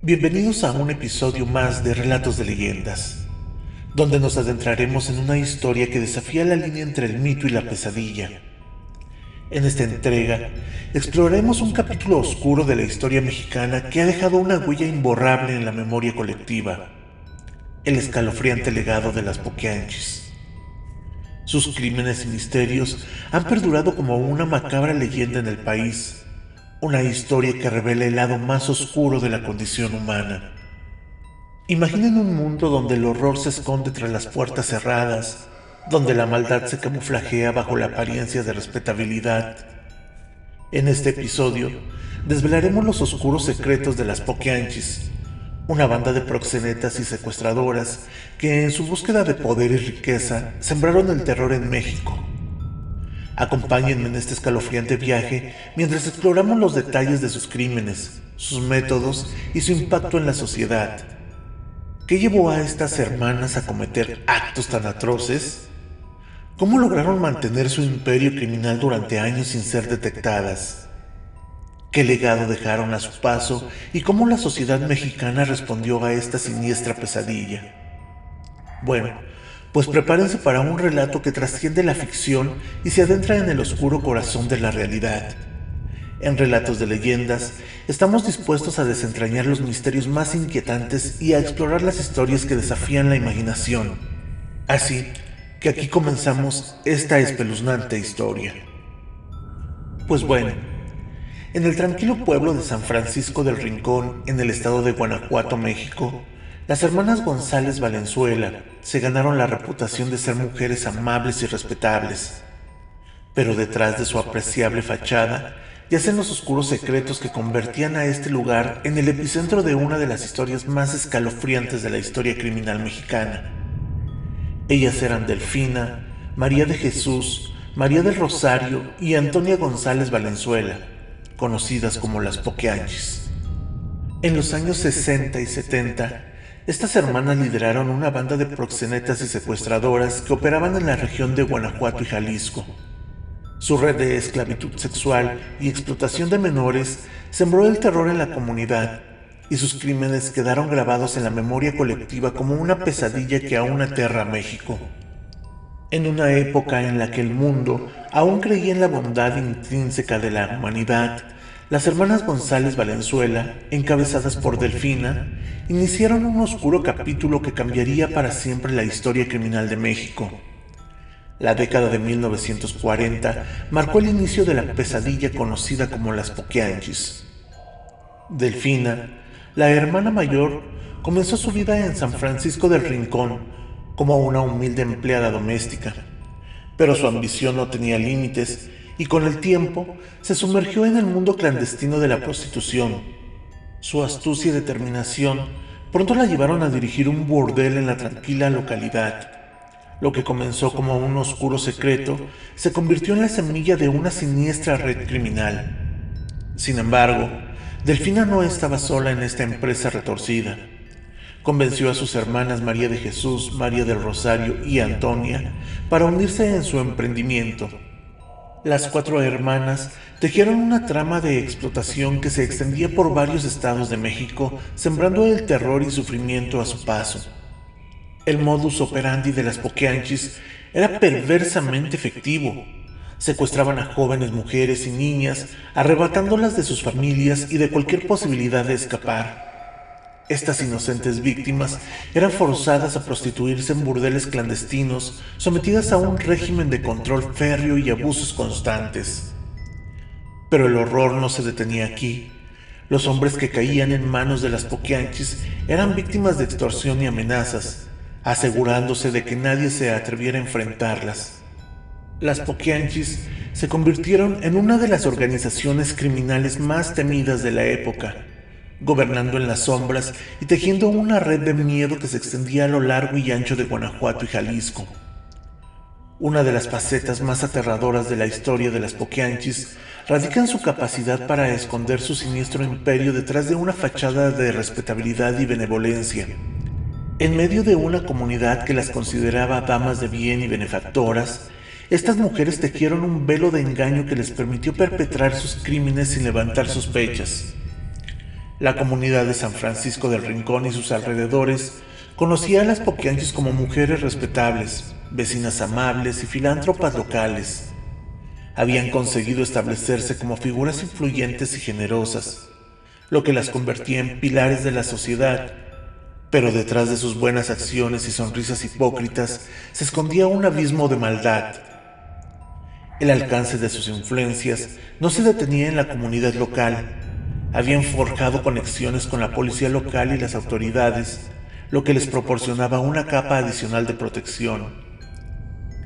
Bienvenidos a un episodio más de Relatos de Leyendas, donde nos adentraremos en una historia que desafía la línea entre el mito y la pesadilla. En esta entrega, exploraremos un capítulo oscuro de la historia mexicana que ha dejado una huella imborrable en la memoria colectiva: el escalofriante legado de las Poquianchis. Sus crímenes y misterios han perdurado como una macabra leyenda en el país, una historia que revela el lado más oscuro de la condición humana. Imaginen un mundo donde el horror se esconde tras las puertas cerradas, donde la maldad se camuflajea bajo la apariencia de respetabilidad. En este episodio, desvelaremos los oscuros secretos de las Poquianchis, una banda de proxenetas y secuestradoras que, en su búsqueda de poder y riqueza, sembraron el terror en México. Acompáñenme en este escalofriante viaje mientras exploramos los detalles de sus crímenes, sus métodos y su impacto en la sociedad. ¿Qué llevó a estas hermanas a cometer actos tan atroces? ¿Cómo lograron mantener su imperio criminal durante años sin ser detectadas? ¿Qué legado dejaron a su paso y cómo la sociedad mexicana respondió a esta siniestra pesadilla? Bueno, pues prepárense para un relato que trasciende la ficción y se adentra en el oscuro corazón de la realidad. En Relatos de Leyendas, estamos dispuestos a desentrañar los misterios más inquietantes y a explorar las historias que desafían la imaginación. Así que aquí comenzamos esta espeluznante historia. Pues bueno, en el tranquilo pueblo de San Francisco del Rincón, en el estado de Guanajuato, México, las hermanas González Valenzuela se ganaron la reputación de ser mujeres amables y respetables. Pero detrás de su apreciable fachada yacen los oscuros secretos que convertían a este lugar en el epicentro de una de las historias más escalofriantes de la historia criminal mexicana. Ellas eran Delfina, María de Jesús, María del Rosario y Antonia González Valenzuela, conocidas como las Poquianchis. En los años 60 y 70, estas hermanas lideraron una banda de proxenetas y secuestradoras que operaban en la región de Guanajuato y Jalisco. Su red de esclavitud sexual y explotación de menores sembró el terror en la comunidad, y sus crímenes quedaron grabados en la memoria colectiva como una pesadilla que aún aterra a México. En una época en la que el mundo aún creía en la bondad intrínseca de la humanidad, las hermanas González Valenzuela, encabezadas por Delfina, iniciaron un oscuro capítulo que cambiaría para siempre la historia criminal de México. La década de 1940 marcó el inicio de la pesadilla conocida como las Poquianchis. Delfina, la hermana mayor, comenzó su vida en San Francisco del Rincón como una humilde empleada doméstica, pero su ambición no tenía límites y con el tiempo se sumergió en el mundo clandestino de la prostitución. Su astucia y determinación pronto la llevaron a dirigir un burdel en la tranquila localidad. Lo que comenzó como un oscuro secreto se convirtió en la semilla de una siniestra red criminal. Sin embargo, Delfina no estaba sola en esta empresa retorcida. Convenció a sus hermanas María de Jesús, María del Rosario y Antonia para unirse en su emprendimiento. Las cuatro hermanas tejieron una trama de explotación que se extendía por varios estados de México, sembrando el terror y sufrimiento a su paso. El modus operandi de las Poquianchis era perversamente efectivo. Secuestraban a jóvenes mujeres y niñas, arrebatándolas de sus familias y de cualquier posibilidad de escapar. Estas inocentes víctimas eran forzadas a prostituirse en burdeles clandestinos, sometidas a un régimen de control férreo y abusos constantes. Pero el horror no se detenía aquí. Los hombres que caían en manos de las Poquianchis eran víctimas de extorsión y amenazas, asegurándose de que nadie se atreviera a enfrentarlas. Las Poquianchis se convirtieron en una de las organizaciones criminales más temidas de la época, gobernando en las sombras y tejiendo una red de miedo que se extendía a lo largo y ancho de Guanajuato y Jalisco. Una de las facetas más aterradoras de la historia de las Poquianchis radica en su capacidad para esconder su siniestro imperio detrás de una fachada de respetabilidad y benevolencia. En medio de una comunidad que las consideraba damas de bien y benefactoras, estas mujeres tejieron un velo de engaño que les permitió perpetrar sus crímenes sin levantar sospechas. La comunidad de San Francisco del Rincón y sus alrededores conocía a las Poquianchis como mujeres respetables, vecinas amables y filántropas locales. Habían conseguido establecerse como figuras influyentes y generosas, lo que las convertía en pilares de la sociedad, pero detrás de sus buenas acciones y sonrisas hipócritas se escondía un abismo de maldad. El alcance de sus influencias no se detenía en la comunidad local. Habían forjado conexiones con la policía local y las autoridades, lo que les proporcionaba una capa adicional de protección.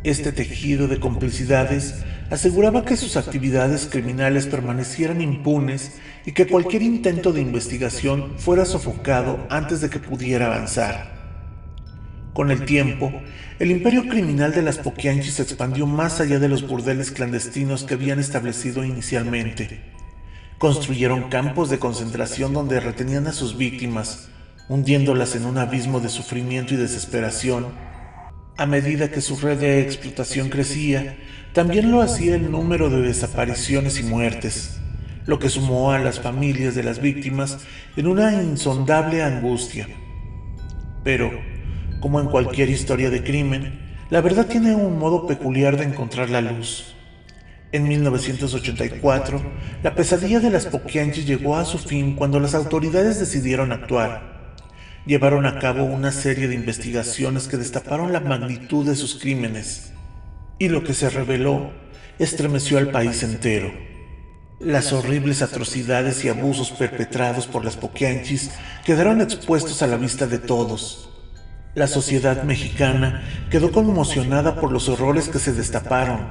Este tejido de complicidades aseguraba que sus actividades criminales permanecieran impunes y que cualquier intento de investigación fuera sofocado antes de que pudiera avanzar. Con el tiempo, el imperio criminal de las Poquianchis se expandió más allá de los burdeles clandestinos que habían establecido inicialmente. Construyeron campos de concentración donde retenían a sus víctimas, hundiéndolas en un abismo de sufrimiento y desesperación. A medida que su red de explotación crecía, también lo hacía el número de desapariciones y muertes, lo que sumó a las familias de las víctimas en una insondable angustia. Pero, como en cualquier historia de crimen, la verdad tiene un modo peculiar de encontrar la luz. En 1984, la pesadilla de las Poquianchis llegó a su fin cuando las autoridades decidieron actuar. Llevaron a cabo una serie de investigaciones que destaparon la magnitud de sus crímenes, y lo que se reveló estremeció al país entero. Las horribles atrocidades y abusos perpetrados por las Poquianchis quedaron expuestos a la vista de todos. La sociedad mexicana quedó conmocionada por los horrores que se destaparon.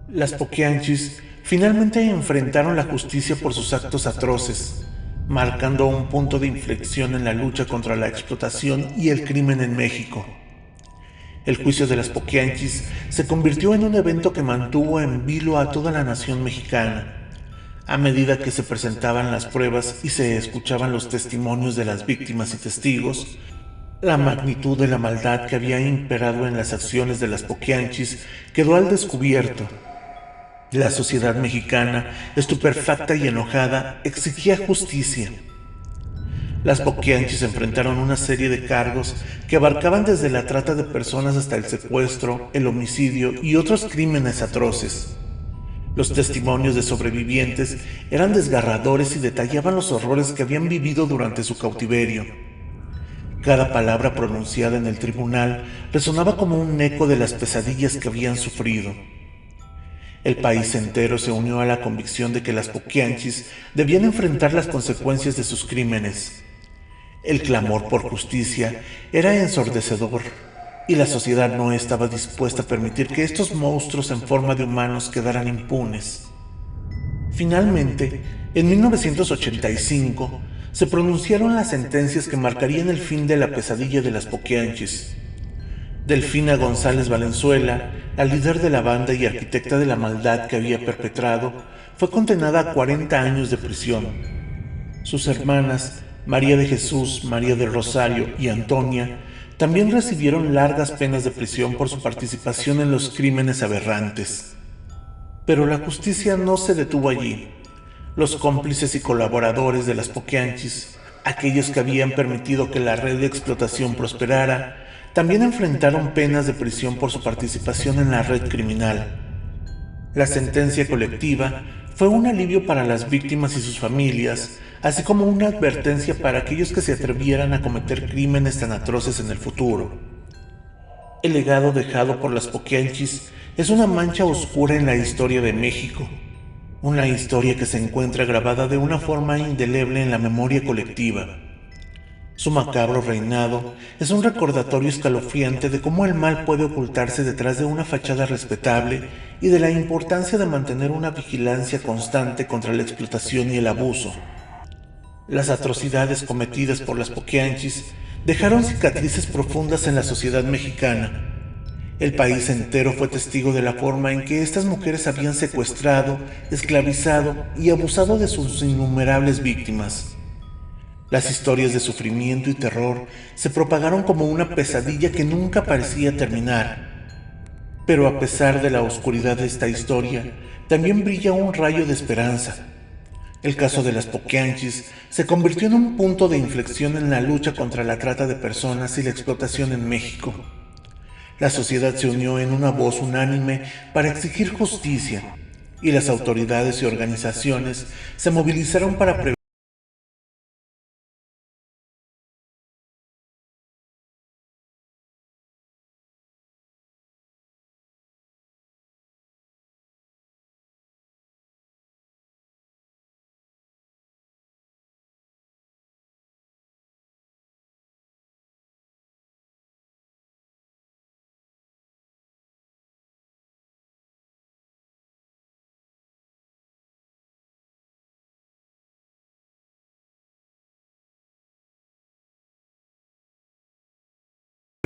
Las Poquianchis finalmente enfrentaron la justicia por sus actos atroces, marcando un punto de inflexión en la lucha contra la explotación y el crimen en México. El juicio de las Poquianchis se convirtió en un evento que mantuvo en vilo a toda la nación mexicana. A medida que se presentaban las pruebas y se escuchaban los testimonios de las víctimas y testigos, la magnitud de la maldad que había imperado en las acciones de las Poquianchis quedó al descubierto. La sociedad mexicana, estupefacta y enojada, exigía justicia. Las Poquianchis enfrentaron una serie de cargos que abarcaban desde la trata de personas hasta el secuestro, el homicidio y otros crímenes atroces. Los testimonios de sobrevivientes eran desgarradores y detallaban los horrores que habían vivido durante su cautiverio. Cada palabra pronunciada en el tribunal resonaba como un eco de las pesadillas que habían sufrido. El país entero se unió a la convicción de que las Poquianchis debían enfrentar las consecuencias de sus crímenes. El clamor por justicia era ensordecedor, y la sociedad no estaba dispuesta a permitir que estos monstruos en forma de humanos quedaran impunes. Finalmente, en 1985, se pronunciaron las sentencias que marcarían el fin de la pesadilla de las Poquianchis. Delfina González Valenzuela, la líder de la banda y arquitecta de la maldad que había perpetrado, fue condenada a 40 años de prisión. Sus hermanas, María de Jesús, María del Rosario y Antonia, también recibieron largas penas de prisión por su participación en los crímenes aberrantes. Pero la justicia no se detuvo allí. Los cómplices y colaboradores de las Poquianchis, aquellos que habían permitido que la red de explotación prosperara, también enfrentaron penas de prisión por su participación en la red criminal. La sentencia colectiva fue un alivio para las víctimas y sus familias, así como una advertencia para aquellos que se atrevieran a cometer crímenes tan atroces en el futuro. El legado dejado por las Poquianchis es una mancha oscura en la historia de México, una historia que se encuentra grabada de una forma indeleble en la memoria colectiva. Su macabro reinado es un recordatorio escalofriante de cómo el mal puede ocultarse detrás de una fachada respetable y de la importancia de mantener una vigilancia constante contra la explotación y el abuso. Las atrocidades cometidas por las Poquianchis dejaron cicatrices profundas en la sociedad mexicana. El país entero fue testigo de la forma en que estas mujeres habían secuestrado, esclavizado y abusado de sus innumerables víctimas. Las historias de sufrimiento y terror se propagaron como una pesadilla que nunca parecía terminar. Pero a pesar de la oscuridad de esta historia, también brilla un rayo de esperanza. El caso de las Poquianchis se convirtió en un punto de inflexión en la lucha contra la trata de personas y la explotación en México. La sociedad se unió en una voz unánime para exigir justicia, y las autoridades y organizaciones se movilizaron para prevenir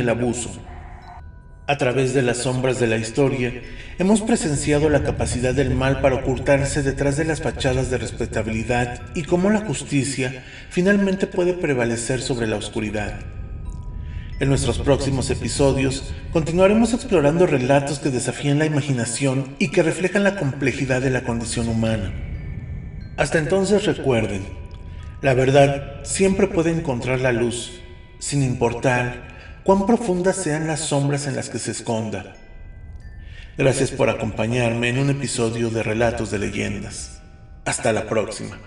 el abuso. A través de las sombras de la historia, hemos presenciado la capacidad del mal para ocultarse detrás de las fachadas de respetabilidad y cómo la justicia finalmente puede prevalecer sobre la oscuridad. En nuestros próximos episodios, continuaremos explorando relatos que desafían la imaginación y que reflejan la complejidad de la condición humana. Hasta entonces recuerden, la verdad siempre puede encontrar la luz, sin importar cuán profundas sean las sombras en las que se esconda. Gracias por acompañarme en un episodio de Relatos de Leyendas. Hasta la próxima.